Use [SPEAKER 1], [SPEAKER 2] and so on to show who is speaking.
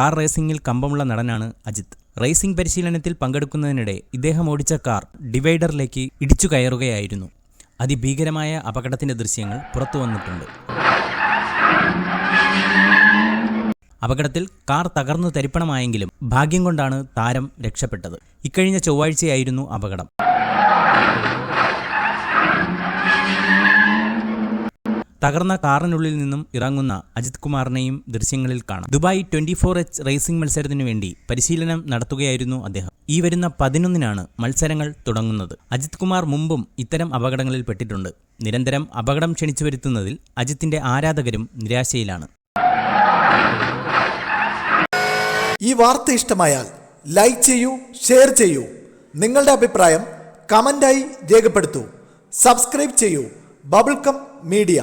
[SPEAKER 1] Car റേസിംഗിൽ കമ്പമുള്ള നടനാണ് Ajith. Racing പരിശീലനത്തിൽ പങ്കെടുക്കുന്നതിനിടെ ഇദ്ദേഹം ഓടിച്ച കാർ ഡിവൈഡറിലേക്ക് ഇടിച്ചു കയറുകയായിരുന്നു. അതിഭീകരമായ അപകടത്തിന്റെ ദൃശ്യങ്ങൾ പുറത്തു വന്നിട്ടുണ്ട്. അപകടത്തിൽ കാർ തകർന്നു തരിപ്പണമായെങ്കിലും ഭാഗ്യം കൊണ്ടാണ് താരം രക്ഷപ്പെട്ടത്. ഇക്കഴിഞ്ഞ ചൊവ്വാഴ്ചയായിരുന്നു അപകടം. തകർന്ന കാറിനുള്ളിൽ നിന്നും ഇറങ്ങുന്ന അജിത് കുമാറിനെയും ദൃശ്യങ്ങളിൽ കാണാം. ദുബായ് 24H റേസിംഗ് മത്സരത്തിനു വേണ്ടി പരിശീലനം നടത്തുകയായിരുന്നു അദ്ദേഹം. ഈ വരുന്ന 11-നാണ് മത്സരങ്ങൾ തുടങ്ങുന്നത്. അജിത് കുമാർ മുമ്പും ഇത്തരം അപകടങ്ങളിൽ പെട്ടിട്ടുണ്ട്. നിരന്തരം അപകടം ക്ഷണിച്ചു വരുത്തുന്നതിൽ അജിത്തിന്റെ ആരാധകരും നിരാശയിലാണ്.
[SPEAKER 2] ഈ വാർത്ത ഇഷ്ടമായാൽ ലൈക്ക് ചെയ്യൂ, ഷെയർ ചെയ്യൂ. നിങ്ങളുടെ അഭിപ്രായം കമന്റായി രേഖപ്പെടുത്തൂ. സബ്സ്ക്രൈബ് ചെയ്യൂ. ബബിൾകം മീഡിയ.